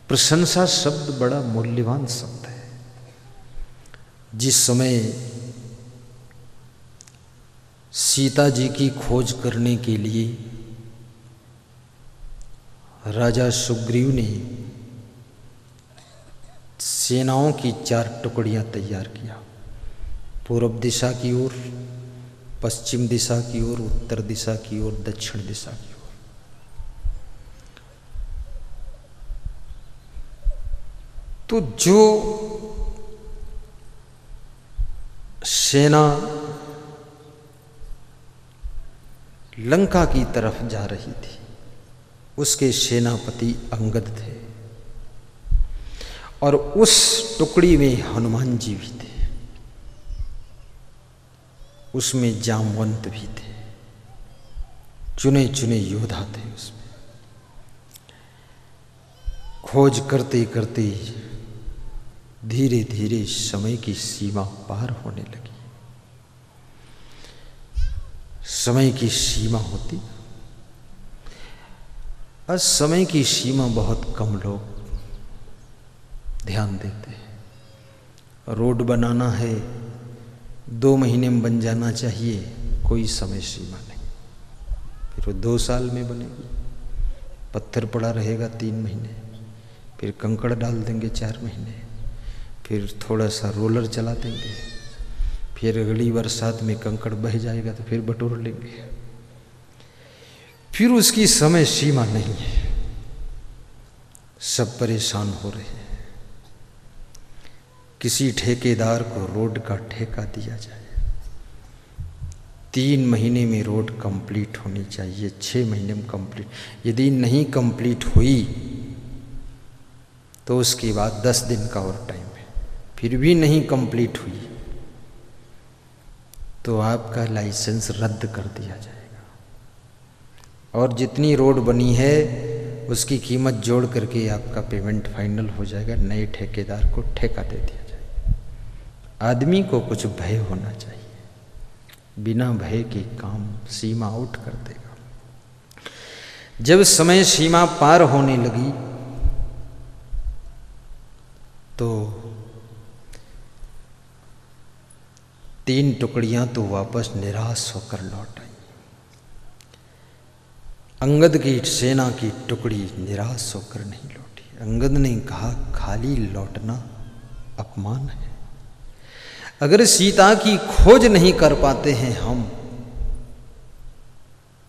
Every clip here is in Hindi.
प्रशंसा शब्द बड़ा मूल्यवान शब्द है। जिस समय सीता जी की खोज करने के लिए राजा सुग्रीव ने सेनाओं की 4 टुकड़ियां तैयार किया, पूर्व दिशा की ओर, पश्चिम दिशा की ओर, उत्तर दिशा की ओर, दक्षिण दिशा की ओर। तो जो सेना लंका की तरफ जा रही थी उसके सेनापति अंगद थे और उस टुकड़ी में हनुमान जी भी थे, उसमें जामवंत भी थे, चुने चुने योद्धा थे उसमें। खोज करते करते धीरे धीरे समय की सीमा पार होने लगी। समय की सीमा होती, आज समय की सीमा बहुत कम लोग ध्यान देते हैं। रोड बनाना है 2 महीने में बन जाना चाहिए, कोई समय सीमा नहीं, फिर वो 2 साल में बनेगी। पत्थर पड़ा रहेगा 3 महीने, फिर कंकड़ डाल देंगे 4 महीने, फिर थोड़ा सा रोलर चला देंगे, फिर अगली बरसात में कंकड़ बह जाएगा तो फिर बटोर लेंगे, फिर उसकी समय सीमा नहीं है। सब परेशान हो रहे हैं। किसी ठेकेदार को रोड का ठेका दिया जाए, 3 महीने में रोड कंप्लीट होनी चाहिए, 6 महीने में कंप्लीट, यदि नहीं कंप्लीट हुई तो उसके बाद 10 दिन का और टाइम है, फिर भी नहीं कंप्लीट हुई तो आपका लाइसेंस रद्द कर दिया जाएगा और जितनी रोड बनी है उसकी कीमत जोड़ करके आपका पेमेंट फाइनल हो जाएगा, नए ठेकेदार को ठेका दे दिया जाएगा। आदमी को कुछ भय होना चाहिए, बिना भय के काम सीमा आउट कर देगा। जब समय सीमा पार होने लगी तो 3 टुकड़ियां तो वापस निराश होकर लौट आई। अंगद की सेना की टुकड़ी निराश होकर नहीं लौटी। अंगद ने कहा, खाली लौटना अपमान है। अगर सीता की खोज नहीं कर पाते हैं हम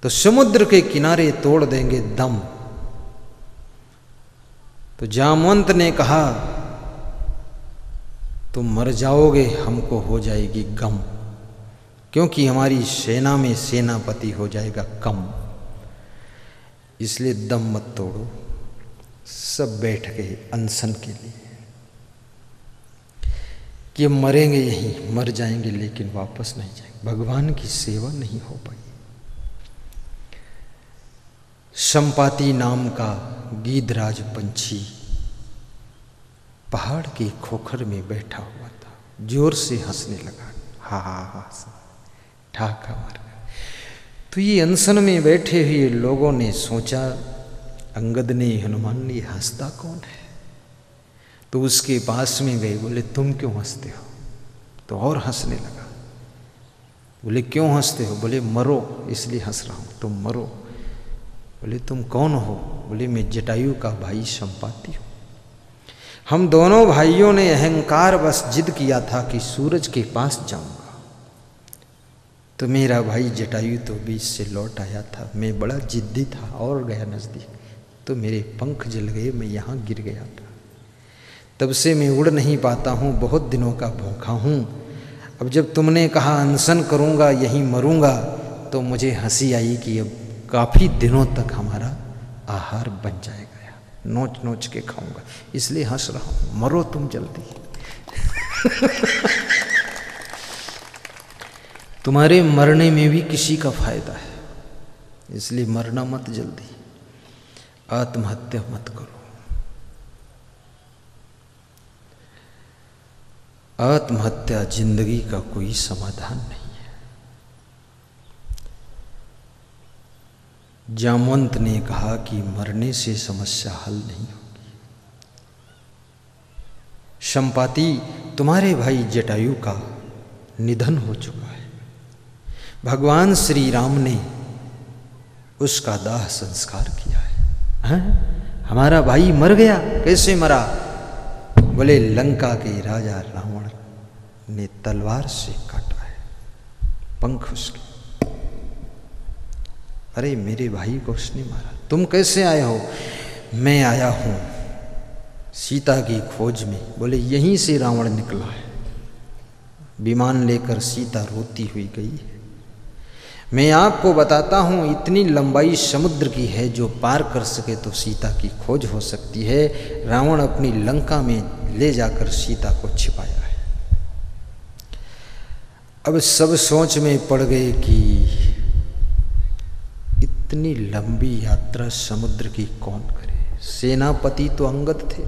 तो समुद्र के किनारे तोड़ देंगे दम। तो जामवंत ने कहा, तुम मर जाओगे, हमको हो जाएगी गम, क्योंकि हमारी सेना में सेनापति हो जाएगा कम, इसलिए दम मत तोड़ो। सब बैठ गए अनशन के लिए कि मरेंगे यहीं, मर जाएंगे लेकिन वापस नहीं जाएंगे। भगवान की सेवा नहीं हो पाई। संपाति नाम का गीधराज पंछी पहाड़ के खोखर में बैठा हुआ था, जोर से हंसने लगा, हा हा हा, ठाका मार। तो ये अनशन में बैठे हुए लोगों ने सोचा, अंगद ने, हनुमान ने, हंसता कौन है? तो उसके पास में गए, बोले तुम क्यों हंसते हो? तो और हंसने लगा। बोले क्यों हंसते हो? बोले मरो इसलिए हंस रहा हूँ, तुम मरो। बोले तुम कौन हो? बोले मैं जटायु का भाई संपाति हूँ। हम दोनों भाइयों ने अहंकार बस जिद किया था कि सूरज के पास जाऊंगा, तो मेरा भाई जटायु तो बीच से लौट आया था, मैं बड़ा जिद्दी था और गया नज़दीक, तो मेरे पंख जल गए, मैं यहाँ गिर गया था। तब से मैं उड़ नहीं पाता हूँ, बहुत दिनों का भूखा हूँ। अब जब तुमने कहा अनशन करूँगा, यहीं मरूँगा, तो मुझे हंसी आई कि अब काफ़ी दिनों तक हमारा आहार बन जाएगा, नोच नोच के खाऊंगा, इसलिए हंस रहा हूँ। मरो तुम जल्दी। तुम्हारे मरने में भी किसी का फायदा है, इसलिए मरना मत जल्दी, आत्महत्या मत करो। आत्महत्या जिंदगी का कोई समाधान नहीं है। जामवंत ने कहा कि मरने से समस्या हल नहीं होगी, संपाति, तुम्हारे भाई जटायु का निधन हो चुका है। भगवान श्री राम ने उसका दाह संस्कार किया है। हैं? हमारा भाई मर गया? कैसे मरा? बोले लंका के राजा रावण ने तलवार से काटा है पंख उसके। अरे मेरे भाई को उसने मारा। तुम कैसे आए हो? मैं आया हूं सीता की खोज में। बोले यहीं से रावण निकला है, विमान लेकर सीता रोती हुई गई है। मैं आपको बताता हूं, इतनी लंबाई समुद्र की है, जो पार कर सके तो सीता की खोज हो सकती है। रावण अपनी लंका में ले जाकर सीता को छिपाया है। अब सब सोच में पड़ गए कि इतनी लंबी यात्रा समुद्र की कौन करे। सेनापति तो अंगद थे।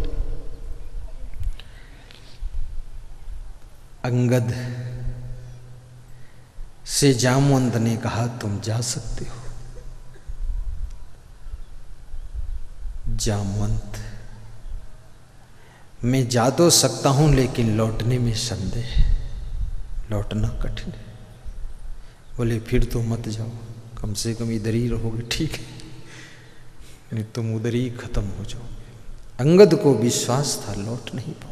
अंगद से जामवंत ने कहा तुम जा सकते हो। जामवंत, मैं जा तो सकता हूं लेकिन लौटने में संदेह है, लौटना कठिन है। बोले फिर तो मत जाओ, कम से कम इधर ही रहोगे ठीक है, नहीं तुम उधर ही खत्म हो जाओगे। अंगद को विश्वास था लौट नहीं पाऊंगा।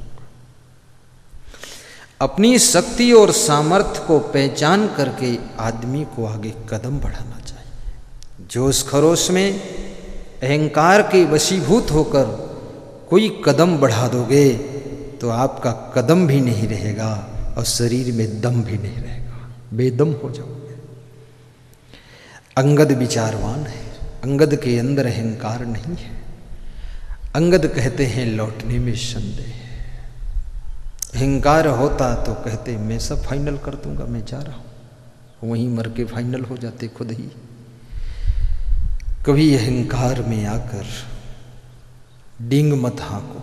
अपनी शक्ति और सामर्थ्य को पहचान करके आदमी को आगे कदम बढ़ाना चाहिए। जोश खरोश में अहंकार के वशीभूत होकर कोई कदम बढ़ा दोगे तो आपका कदम भी नहीं रहेगा और शरीर में दम भी नहीं रहेगा, बेदम हो जाओगे। अंगद विचारवान है, अंगद के अंदर अहंकार नहीं है। अंगद कहते हैं लौटने में संदेह है। अहंकार होता तो कहते मैं सब फाइनल कर दूंगा, मैं जा रहा हूं, वहीं मर के फाइनल हो जाते खुद ही। कभी अहंकार में आकर डिंग मत हाको,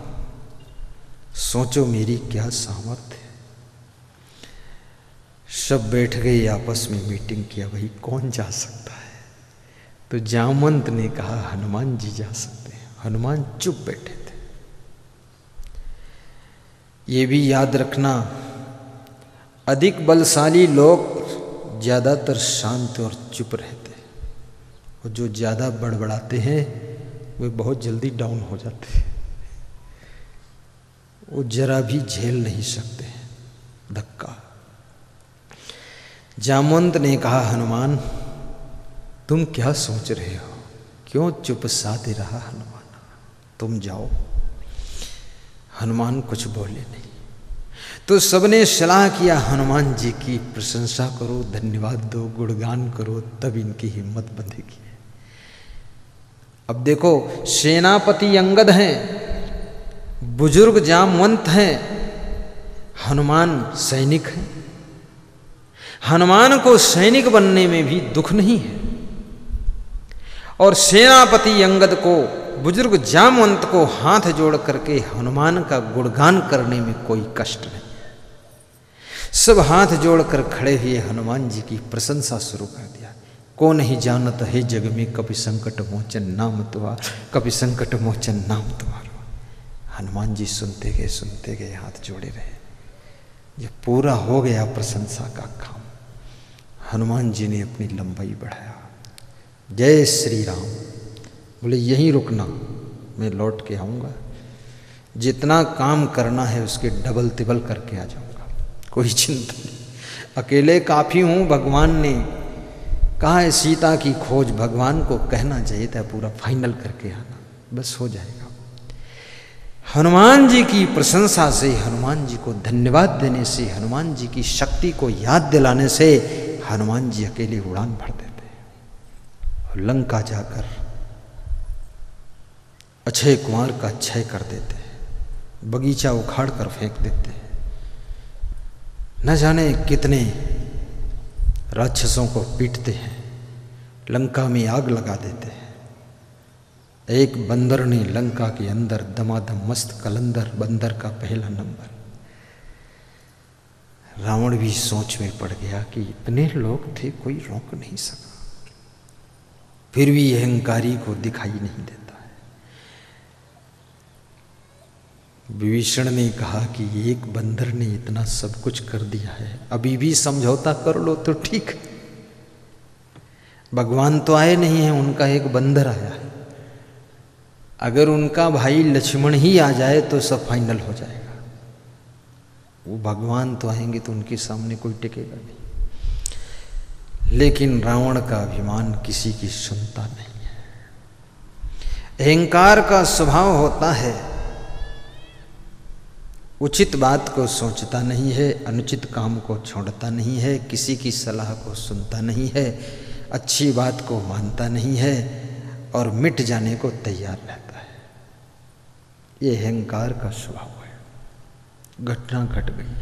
सोचो मेरी क्या सामर्थ्य है। सब बैठ गए आपस में मीटिंग किया, भाई कौन जा सकता है। तो जामवंत ने कहा हनुमान जी जा सकते हैं। हनुमान चुप बैठे थे। ये भी याद रखना, अधिक बलशाली लोग ज्यादातर शांत और चुप रहते हैं, और जो ज्यादा बड़बड़ाते हैं वे बहुत जल्दी डाउन हो जाते हैं। वो जरा भी झेल नहीं सकते धक्का। जामवंत ने कहा हनुमान तुम क्या सोच रहे हो, क्यों चुप साधे रहा हनुमान, तुम जाओ। हनुमान कुछ बोले नहीं। तो सबने सलाह किया हनुमान जी की प्रशंसा करो, धन्यवाद दो, गुणगान करो, तब इनकी हिम्मत बंधेगी। अब देखो सेनापति अंगद हैं, बुजुर्ग जामवंत हैं, हनुमान सैनिक हैं। हनुमान को सैनिक बनने में भी दुख नहीं है, और सेनापति अंगद को, बुजुर्ग जामवंत को हाथ जोड़ करके हनुमान का गुणगान करने में कोई कष्ट नहीं। सब हाथ जोड़कर खड़े हुए हनुमान जी की प्रशंसा शुरू कर दिया। को नहीं जानत है जग में कपि संकट मोचन नाम तुम्हारा, कपि संकट मोचन नाम तुम्हारा। हनुमान जी सुनते गए, हाथ जोड़े रहे। ये पूरा हो गया प्रशंसा का काम। हनुमान जी ने अपनी लंबाई बढ़ाया। जय श्री राम। बोले यहीं रुकना, मैं लौट के आऊँगा, जितना काम करना है उसके डबल तिबल करके आ जाऊँगा, कोई चिंता नहीं। अकेले काफ़ी हूँ। भगवान ने कहा है सीता की खोज, भगवान को कहना चाहिए था पूरा फाइनल करके आना, बस हो जाएगा। हनुमान जी की प्रशंसा से, हनुमान जी को धन्यवाद देने से, हनुमान जी की शक्ति को याद दिलाने से हनुमान जी अकेले उड़ान भर देते और लंका जाकर अक्षय कुमार का क्षय कर देते हैं, बगीचा उखाड़ कर फेंक देते हैं। न जाने कितने राक्षसों को पीटते हैं, लंका में आग लगा देते हैं। एक बंदर ने लंका के अंदर दमादम मस्त कलंदर बंदर का पहला नंबर। रावण भी सोच में पड़ गया कि इतने लोग थे, कोई रोक नहीं सका। फिर भी अहंकारी को दिखाई नहीं देता है। विभीषण ने कहा कि एक बंदर ने इतना सब कुछ कर दिया है, अभी भी समझौता कर लो तो ठीक। भगवान तो आए नहीं हैं, उनका एक बंदर आया है। अगर उनका भाई लक्ष्मण ही आ जाए तो सब फाइनल हो जाएगा। वो भगवान तो आएंगे तो उनके सामने कोई टिकेगा नहीं। लेकिन रावण का अभिमान किसी की सुनता नहीं है। अहंकार का स्वभाव होता है, उचित बात को सोचता नहीं है, अनुचित काम को छोड़ता नहीं है, किसी की सलाह को सुनता नहीं है, अच्छी बात को मानता नहीं है और मिट जाने को तैयार रहता है। ये अहंकार का स्वभाव है। घटना घट गई।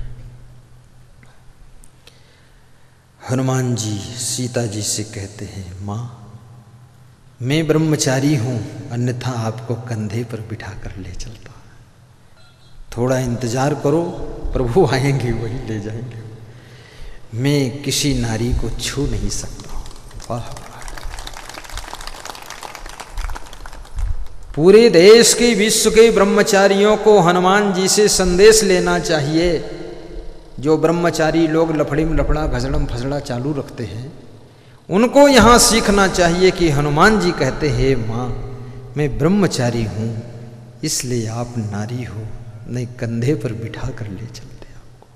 हनुमान जी सीता जी से कहते हैं, माँ मैं ब्रह्मचारी हूँ, अन्यथा आपको कंधे पर बिठा कर ले चलता। थोड़ा इंतजार करो, प्रभु आएंगे वही ले जाएंगे। मैं किसी नारी को छू नहीं सकता। वाह, पूरे देश के विश्व के ब्रह्मचारियों को हनुमान जी से संदेश लेना चाहिए। जो ब्रह्मचारी लोग लफड़ी में लफड़ा घसड़म फसड़ा चालू रखते हैं, उनको यहाँ सीखना चाहिए कि हनुमान जी कहते हैं, माँ मैं ब्रह्मचारी हूँ, इसलिए आप नारी हो, नहीं कंधे पर बिठा कर ले चलते आपको।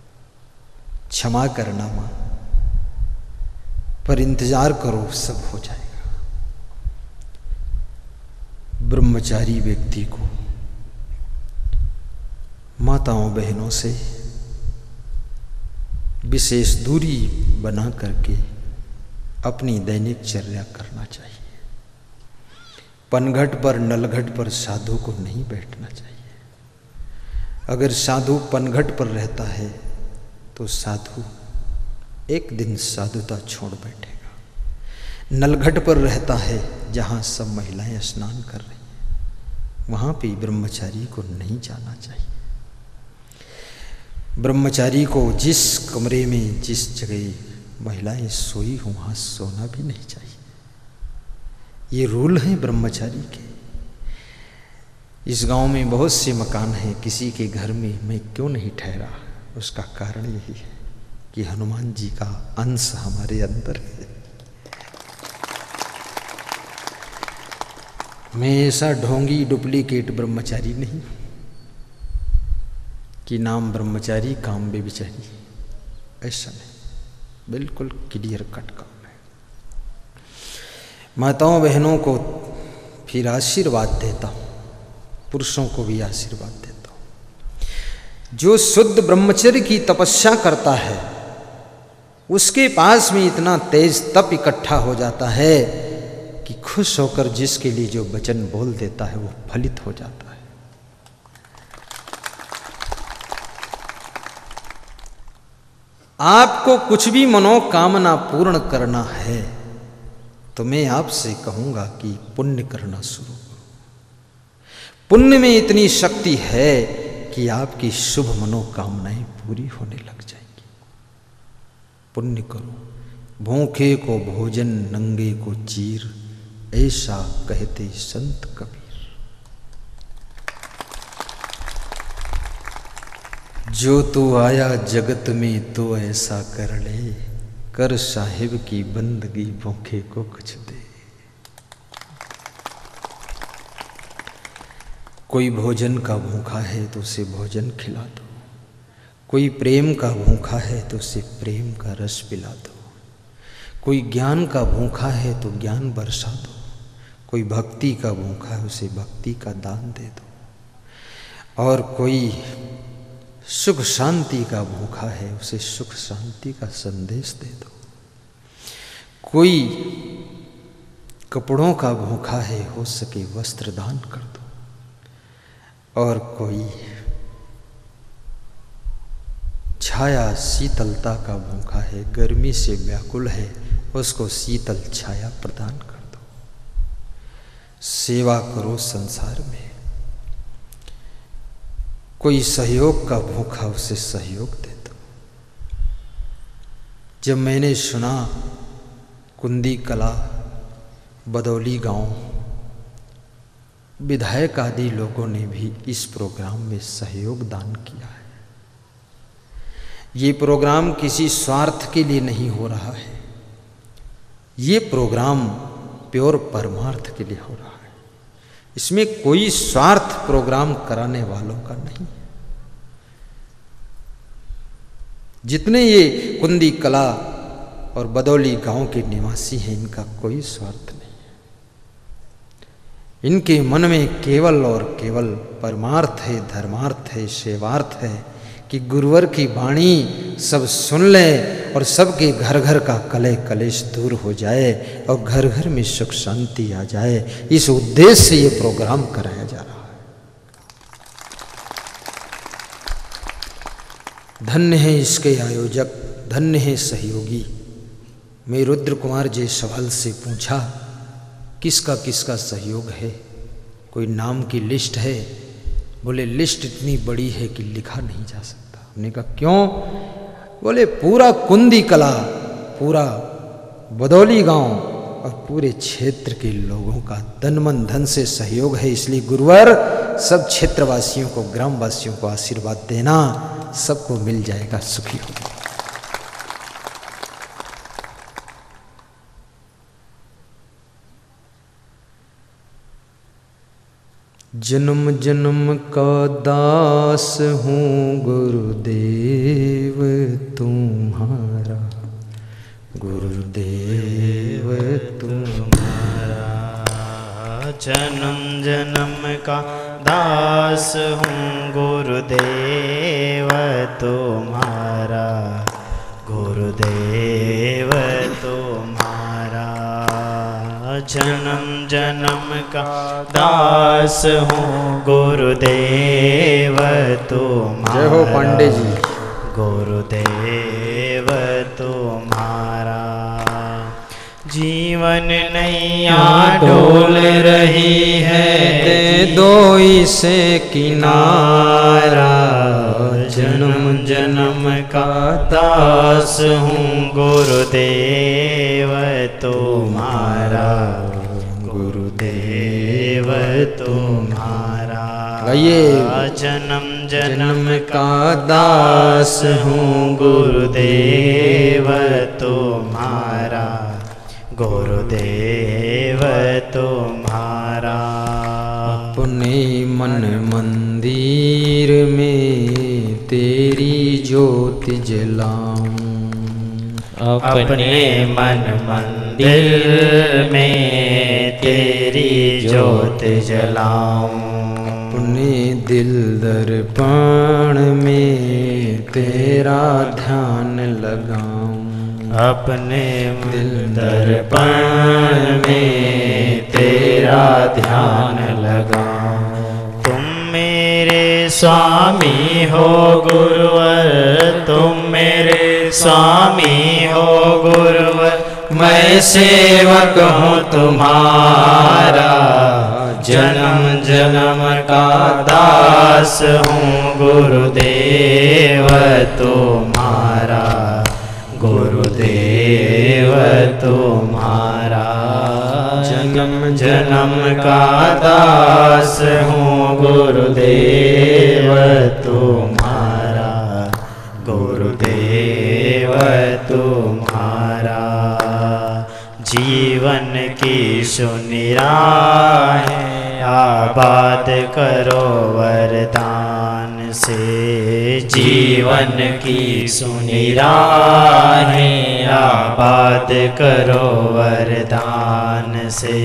क्षमा करना माँ, पर इंतजार करो, सब हो जाएगा। ब्रह्मचारी व्यक्ति को माताओं बहनों से विशेष दूरी बना करके अपनी दैनिक चर्या करना चाहिए। पनघट पर नलघट पर साधु को नहीं बैठना चाहिए। अगर साधु पनघट पर रहता है तो साधु एक दिन साधुता छोड़ बैठेगा। नलघट पर रहता है जहाँ सब महिलाएं स्नान कर रही हैं, वहाँ पे ब्रह्मचारी को नहीं जाना चाहिए। ब्रह्मचारी को जिस कमरे में जिस जगह महिलाएं सोई हों वहाँ सोना भी नहीं चाहिए। ये रूल हैं ब्रह्मचारी के। इस गांव में बहुत से मकान हैं, किसी के घर में मैं क्यों नहीं ठहरा, उसका कारण यही है कि हनुमान जी का अंश हमारे अंदर है। मैं ऐसा ढोंगी डुप्लीकेट ब्रह्मचारी नहीं कि नाम ब्रह्मचारी काम बेविचारी, ऐसा नहीं, बिल्कुल क्लियर कट काम है। माताओं बहनों को फिर आशीर्वाद देता हूँ, पुरुषों को भी आशीर्वाद देता हूँ। जो शुद्ध ब्रह्मचर्य की तपस्या करता है उसके पास में इतना तेज तप इकट्ठा हो जाता है कि खुश होकर जिसके लिए जो वचन बोल देता है वो फलित हो जाता है। आपको कुछ भी मनोकामना पूर्ण करना है तो मैं आपसे कहूंगा कि पुण्य करना शुरू करो। पुण्य में इतनी शक्ति है कि आपकी शुभ मनोकामनाएं पूरी होने लग जाएंगी। पुण्य करो। भूखे को भोजन नंगे को चीर, ऐसा कहते संत कबीर। जो तू आया जगत में तो ऐसा कर ले, कर साहिब की बंदगी भूखे को कुछ दे। कोई भोजन का भूखा है तो उसे भोजन खिला दो, कोई प्रेम का भूखा है तो उसे प्रेम का रस पिला दो, कोई ज्ञान का भूखा है तो ज्ञान बरसा दो, कोई भक्ति का भूखा है उसे भक्ति का दान दे दो, और कोई सुख शांति का भूखा है उसे सुख शांति का संदेश दे दो, कोई कपड़ों का भूखा है हो सके वस्त्र दान कर दो, और कोई छाया शीतलता का भूखा है, गर्मी से व्याकुल है, उसको शीतल छाया प्रदान कर दो। सेवा करो संसार में। कोई सहयोग का भूखा उसे सहयोग दे दो। जब मैंने सुना कुंदी कला बदौली गांव विधायक आदि लोगों ने भी इस प्रोग्राम में सहयोग दान किया है। ये प्रोग्राम किसी स्वार्थ के लिए नहीं हो रहा है, ये प्रोग्राम प्योर परमार्थ के लिए हो रहा है। इसमें कोई स्वार्थ प्रोग्राम कराने वालों का नहीं है। जितने ये कुंदी कला और बदौली गांव के निवासी हैं, इनका कोई स्वार्थ नहीं है। इनके मन में केवल और केवल परमार्थ है, धर्मार्थ है, सेवार्थ है कि गुरुवर की वाणी सब सुन ले और सबके घर घर का कलह कलेश दूर हो जाए और घर घर में सुख शांति आ जाए। इस उद्देश्य से ये प्रोग्राम कराया जा रहा है। धन्य है इसके आयोजक, धन्य है सहयोगी। मैं रुद्र कुमार जी सवाल से पूछा किसका किसका सहयोग है, कोई नाम की लिस्ट है? बोले लिस्ट इतनी बड़ी है कि लिखा नहीं जा सकता। हमने कहा क्यों? बोले पूरा कुंदी कला, पूरा बदौली गांव और पूरे क्षेत्र के लोगों का तन मन धन से सहयोग है। इसलिए गुरुवर सब क्षेत्रवासियों को, ग्रामवासियों को आशीर्वाद देना, सबको मिल जाएगा, सुखी होगा। जन्म जन्म का दास हूँ गुरुदेव तुम्हारा, गुरुदेव तुम्हारा। जन्म जन्म का दास हूँ गुरुदेव तुम्हारा, गुरुदेव तुम्हारा। जन्म जन्म का दास हूँ गुरुदेव तुम्हारा। जय हो पांडे जी। गुरुदेव तुम्हारा। जीवन नैया डोल रही है, दे दो इसे किनारा। जन्म जन्म का दास हूँ गुरुदेव तुम्हारा, गुरुदेव तुम्हारा। जन्म जन्म का दास हूँ गुरुदेव तुम्हारा, गुरुदेव तुम्हारा। अपने मन मंदिर में तेरी ज्योति जलाऊं, अपने मन मंदिर में तेरी ज्योत जलाऊं। अपने दिल दर्पण में तेरा ध्यान लगाऊं, अपने दिल दर्पण में तेरा ध्यान लगाऊं। तुम मेरे स्वामी हो गुरुवर, तुम मेरे स्वामी हो गुरुवर। मैं सेवक हूँ तुम्हारा, जन्म जन्म का दास हूँ गुरुदेव तुम्हारा, गुरुदेव तुम्हारा। जन्म जन्म का दास हूँ गुरुदेव तुम्हारा, गुरुदेव तुम्हारा। जीवन की सुनि राहें आबाद करो वरदान से, जीवन की सुनि राहें आबाद करो वरदान से।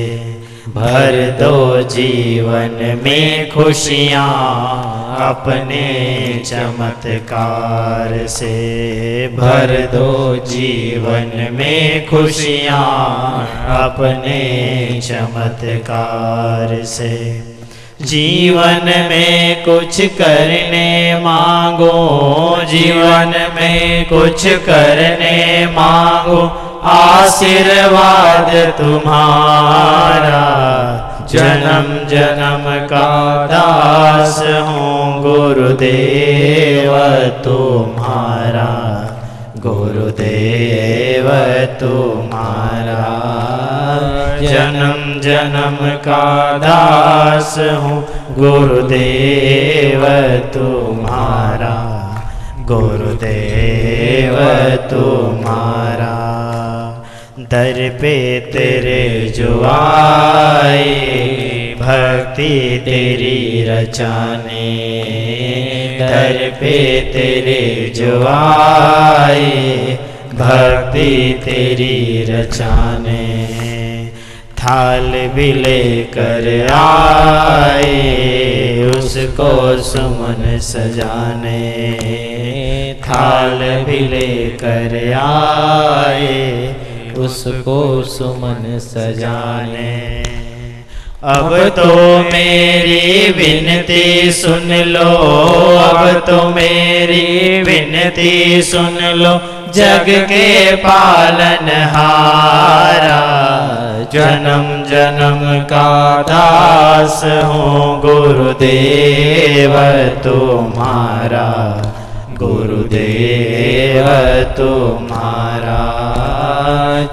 भर दो जीवन में खुशियाँ अपने चमत्कार से, भर दो जीवन में खुशियाँ अपने चमत्कार से। जीवन में कुछ करने मांगो, जीवन में कुछ करने मांगो, आशीर्वाद तुम्हारा। जन्म जन्म का दास हूँ गुरुदेव तुम्हारा, गुरुदेव तुम्हारा। जन्म जन्म का दास हूँ गुरुदेव तुम्हारा, गुरुदेव तुम्हारा। दर पे तेरे जो आए भक्ति तेरी रचाने, दर पे तेरे जो आए भक्ति तेरी रचाने। थाल भी लेकर आए उसको सुमन सजाने, थाल भी लेकर आए उसको सुमन सजाने। अब तो मेरी विनती सुन लो, अब तो मेरी विनती सुन लो, जग के पालनहारा। जन्म जन्म का दास हूँ गुरुदेव तुम्हारा, गुरुदेव तुम्हारा।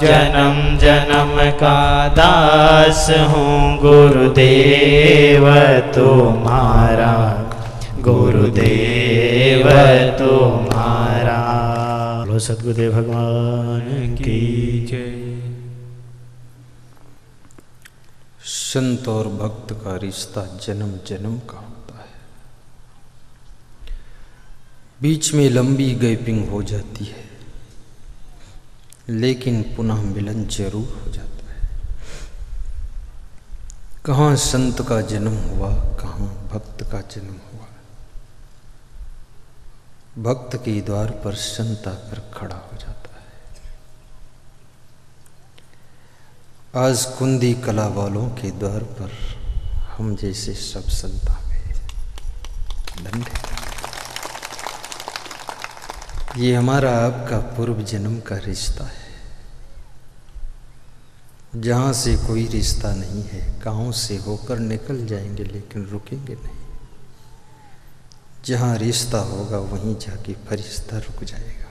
जन्म जन्म का दास हूँ गुरुदेव तुम्हारा, गुरुदेव तुम्हारा। बोलो सद्गुरुदेव भगवान की जय। संत और भक्त का रिश्ता जन्म जन्म का होता है। बीच में लंबी गैपिंग हो जाती है, लेकिन पुनः मिलन जरूर हो जाता है। कहाँ संत का जन्म हुआ, कहाँ भक्त का जन्म हुआ। भक्त के द्वार पर संत आकर खड़ा हो जाता है। आज कुंदी कला वालों के द्वार पर हम जैसे सब संत आ गए। धन्यवाद। ये हमारा आपका पूर्व जन्म का रिश्ता है। जहाँ से कोई रिश्ता नहीं है, गाँव से होकर निकल जाएंगे लेकिन रुकेंगे नहीं। जहाँ रिश्ता होगा वहीं जाके फरिश्ता रुक जाएगा।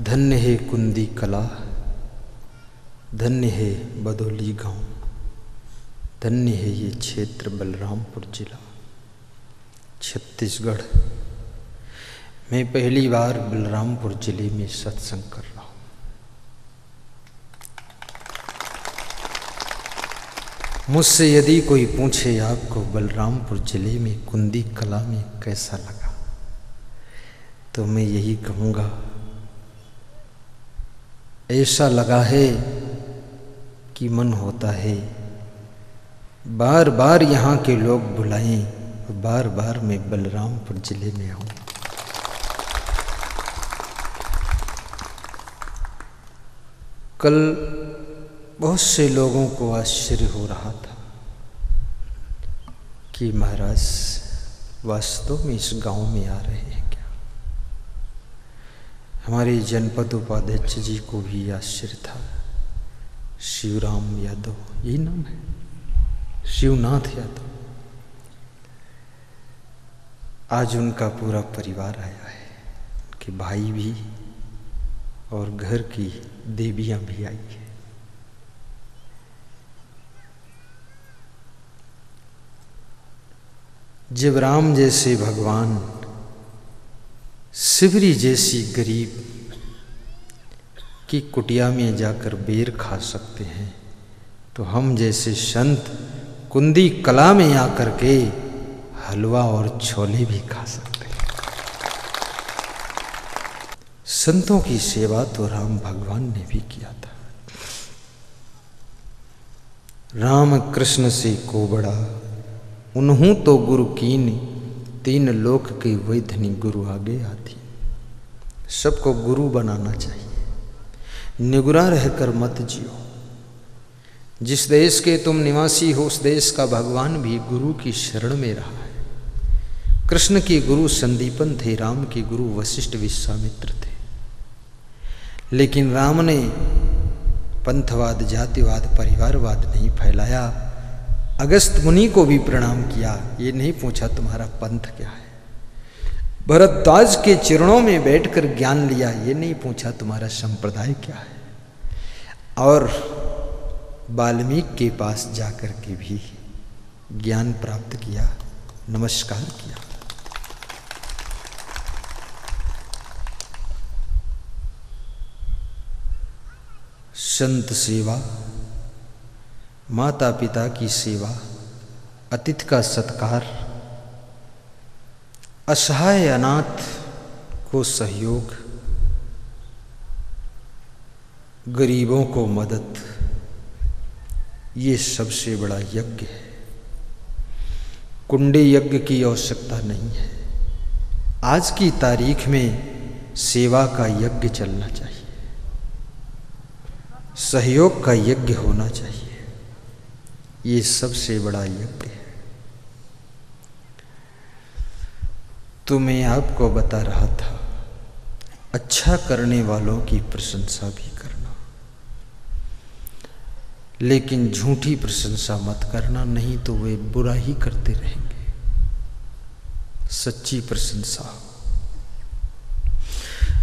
धन्य है कुंदी कला, धन्य है बदौली गांव, धन्य है ये क्षेत्र बलरामपुर जिला छत्तीसगढ़। मैं पहली बार बलरामपुर जिले में सत्संग कर रहा हूँ। मुझसे यदि कोई पूछे आपको बलरामपुर जिले में कुंदी कला में कैसा लगा, तो मैं यही कहूँगा, ऐसा लगा है कि मन होता है बार बार यहाँ के लोग बुलाएं, बार बार मैं बलरामपुर जिले में आऊँ। कल बहुत से लोगों को आश्चर्य हो रहा था कि महाराज वास्तव में इस गांव में आ रहे हैं क्या। हमारे जनपद उपाध्यक्ष जी को भी आश्चर्य था। शिवराम यादव, यही नाम है, शिवनाथ यादव। आज उनका पूरा परिवार आया है, उनके भाई भी और घर की देवियां भी आई है। जब राम जैसे भगवान सिवरी जैसी गरीब की कुटिया में जाकर बेर खा सकते हैं, तो हम जैसे संत कुंदी कला में आकर के हलवा और छोले भी खा सकते हैं। संतों की सेवा तो राम भगवान ने भी किया था। राम कृष्ण से को बड़ा उन्हों तो गुरु कीन, तीन लोक के वैधनी गुरु आगे आती। सबको गुरु बनाना चाहिए, निगुरा रहकर मत जियो। जिस देश के तुम निवासी हो उस देश का भगवान भी गुरु की शरण में रहा है। कृष्ण के गुरु संदीपन थे, राम के गुरु वशिष्ठ विश्वामित्र थे। लेकिन राम ने पंथवाद, जातिवाद, परिवारवाद नहीं फैलाया। अगस्त मुनि को भी प्रणाम किया, ये नहीं पूछा तुम्हारा पंथ क्या है। भरद्वाज के चरणों में बैठकर ज्ञान लिया, ये नहीं पूछा तुम्हारा संप्रदाय क्या है। और वाल्मीकि के पास जाकर के भी ज्ञान प्राप्त किया, नमस्कार किया। संत सेवा, माता पिता की सेवा, अतिथि का सत्कार, असहाय अनाथ को सहयोग, गरीबों को मदद, ये सबसे बड़ा यज्ञ है। कुंडे यज्ञ की आवश्यकता नहीं है। आज की तारीख में सेवा का यज्ञ चलना चाहिए, सहयोग का यज्ञ होना चाहिए। ये सबसे बड़ा यज्ञ है। तो मैं आपको बता रहा था, अच्छा करने वालों की प्रशंसा भी करना, लेकिन झूठी प्रशंसा मत करना, नहीं तो वे बुरा ही करते रहेंगे। सच्ची प्रशंसा।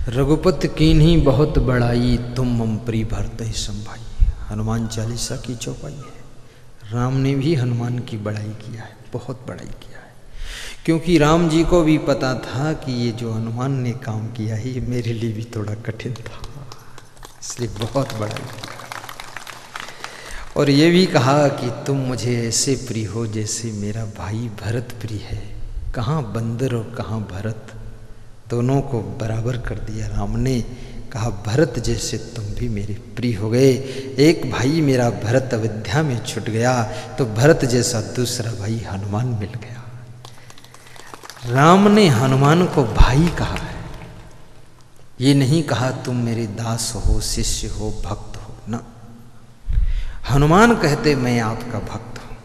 रघुपति कीन्ही बहुत बड़ाई, तुम मम प्रिय भरत ही संभाई। हनुमान चालीसा की चौपाई है। राम ने भी हनुमान की बड़ाई किया है, बहुत बड़ाई किया है, क्योंकि राम जी को भी पता था कि ये जो हनुमान ने काम किया है ये मेरे लिए भी थोड़ा कठिन था, इसलिए बहुत बड़ाई किया। और ये भी कहा कि तुम मुझे ऐसे प्रिय हो जैसे मेरा भाई भरत प्रिय है। कहाँ बंदर और कहाँ भरत, दोनों को बराबर कर दिया राम ने। कहा भरत जैसे तुम भी मेरे प्रिय हो गए। एक भाई मेरा भरत अयोध्या में छूट गया, तो भरत जैसा दूसरा भाई हनुमान मिल गया। राम ने हनुमान को भाई कहा है, ये नहीं कहा तुम मेरे दास हो, शिष्य हो, भक्त हो ना। हनुमान कहते मैं आपका भक्त हूं,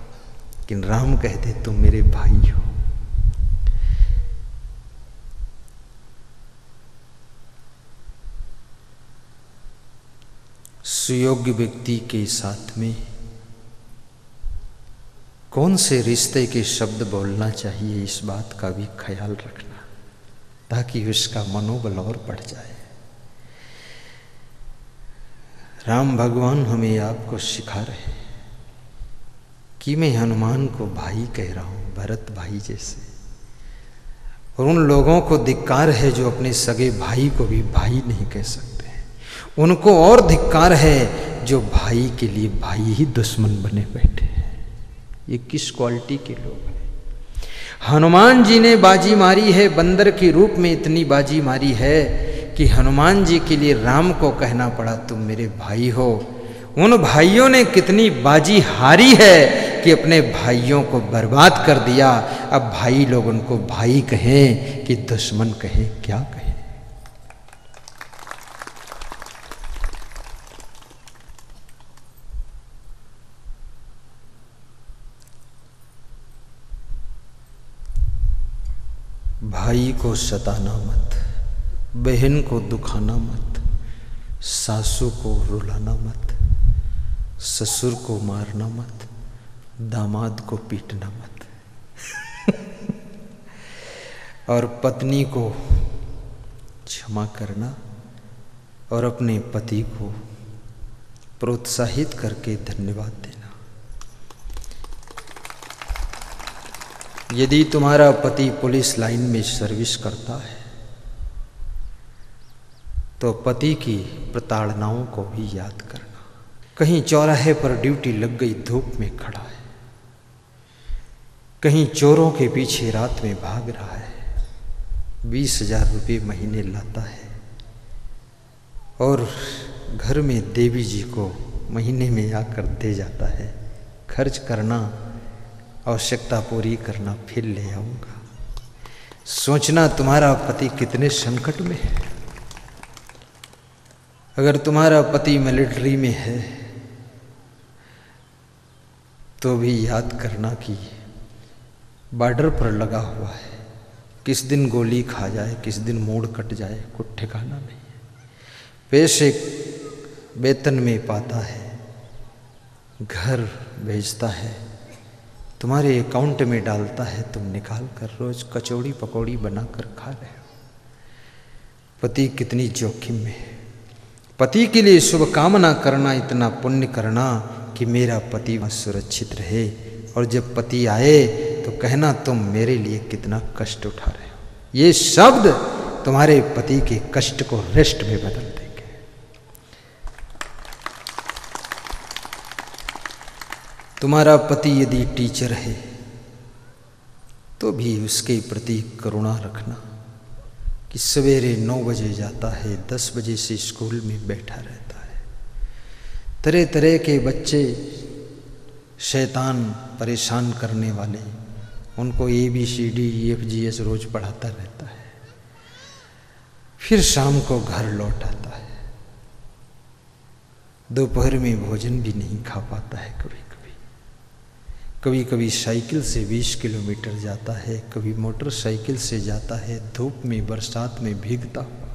लेकिन राम कहते तुम मेरे भाई हो। सुयोग्य व्यक्ति के साथ में कौन से रिश्ते के शब्द बोलना चाहिए, इस बात का भी ख्याल रखना, ताकि उसका मनोबल और बढ़ जाए। राम भगवान हमें आपको सिखा रहे हैं कि मैं हनुमान को भाई कह रहा हूं, भरत भाई जैसे। और उन लोगों को धिक्कार है जो अपने सगे भाई को भी भाई नहीं कह सकते। उनको और धिक्कार है जो भाई के लिए भाई ही दुश्मन बने बैठे हैं। ये किस क्वालिटी के लोग हैं। हनुमान जी ने बाजी मारी है, बंदर के रूप में इतनी बाजी मारी है कि हनुमान जी के लिए राम को कहना पड़ा तुम मेरे भाई हो। उन भाइयों ने कितनी बाजी हारी है कि अपने भाइयों को बर्बाद कर दिया। अब भाई लोग उनको भाई कहें कि दुश्मन कहें, क्या कहें। भाई को सताना मत, बहन को दुखाना मत, सासू को रुलाना मत, ससुर को मारना मत, दामाद को पीटना मत और पत्नी को क्षमा करना और अपने पति को प्रोत्साहित करके धन्यवाद देना। यदि तुम्हारा पति पुलिस लाइन में सर्विस करता है तो पति की प्रताड़नाओं को भी याद करना। कहीं चौराहे पर ड्यूटी लग गई, धूप में खड़ा है, कहीं चोरों के पीछे रात में भाग रहा है, 20,000 रुपये महीने लाता है और घर में देवी जी को महीने में आकर दे जाता है। खर्च करना, आवश्यकता पूरी करना, फिर ले आऊंगा। सोचना तुम्हारा पति कितने संकट में है। अगर तुम्हारा पति मिलिट्री में है तो भी याद करना कि बॉर्डर पर लगा हुआ है, किस दिन गोली खा जाए, किस दिन मूड कट जाए, कुछ ठिकाना नहीं है। पैसे वेतन में पाता है, घर भेजता है तुम्हारे अकाउंट में डालता है, तुम निकाल कर रोज कचौड़ी पकौड़ी बनाकर खा रहे हो। पति कितनी जोखिम में है। पति के लिए शुभ कामना करना, इतना पुण्य करना कि मेरा पति सुरक्षित रहे, और जब पति आए तो कहना तुम मेरे लिए कितना कष्ट उठा रहे हो। ये शब्द तुम्हारे पति के कष्ट को रेस्ट में बदल देंगे। तुम्हारा पति यदि टीचर है तो भी उसके प्रति करुणा रखना कि सवेरे 9 बजे जाता है, 10 बजे से स्कूल में बैठा रहता है। तरह तरह के बच्चे, शैतान परेशान करने वाले, उनको ABCDEFGH रोज पढ़ाता रहता है। फिर शाम को घर लौट आता है, दोपहर में भोजन भी नहीं खा पाता है। कभी कभी साइकिल से 20 किलोमीटर जाता है, कभी मोटरसाइकिल से जाता है, धूप में बरसात में भीगता हुआ।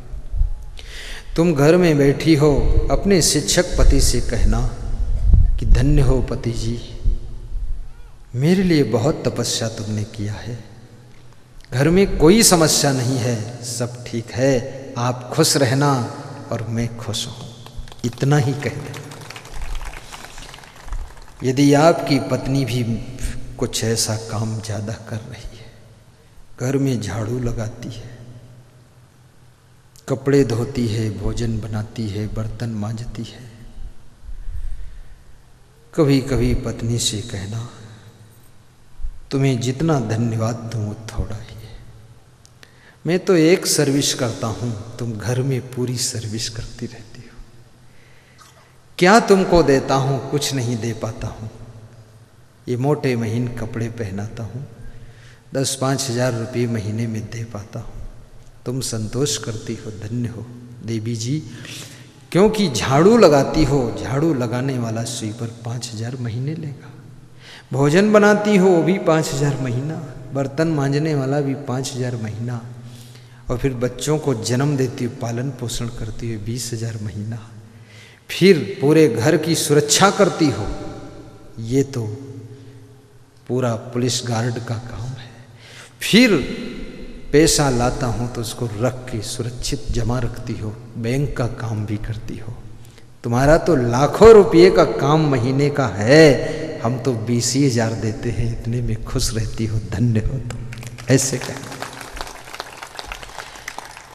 तुम घर में बैठी हो, अपने शिक्षक पति से कहना कि धन्य हो पति जी, मेरे लिए बहुत तपस्या तुमने किया है, घर में कोई समस्या नहीं है, सब ठीक है, आप खुश रहना और मैं खुश हूँ, इतना ही कह दे। यदि आपकी पत्नी भी कुछ ऐसा काम ज़्यादा कर रही है, घर में झाड़ू लगाती है, कपड़े धोती है, भोजन बनाती है, बर्तन मांजती है, कभी कभी पत्नी से कहना तुम्हें जितना धन्यवाद दूँ थोड़ा ही है, मैं तो एक सर्विस करता हूँ, तुम घर में पूरी सर्विस करती रहती हो। क्या तुमको देता हूँ, कुछ नहीं दे पाता हूँ। ये मोटे महीन कपड़े पहनाता हूँ, 10-5 हज़ार रुपये महीने में दे पाता हूँ, तुम संतोष करती हो, धन्य हो देवी जी, क्योंकि झाड़ू लगाती हो, झाड़ू लगाने वाला स्वीपर 5,000 महीने लेगा, भोजन बनाती हो वो भी 5,000 महीना, बर्तन मांजने वाला भी 5,000 महीना, और फिर बच्चों को जन्म देती हो, पालन पोषण करती हो 20,000 महीना, फिर पूरे घर की सुरक्षा करती हो। ये तो पूरा पुलिस गार्ड का काम है। फिर पैसा लाता हूँ तो उसको रख के सुरक्षित जमा रखती हो, बैंक का काम भी करती हो। तुम्हारा तो लाखों रुपये का काम महीने का है, हम तो 20,000 देते हैं, इतने में खुश रहती हो, धन्य हो तुम, ऐसे कहना।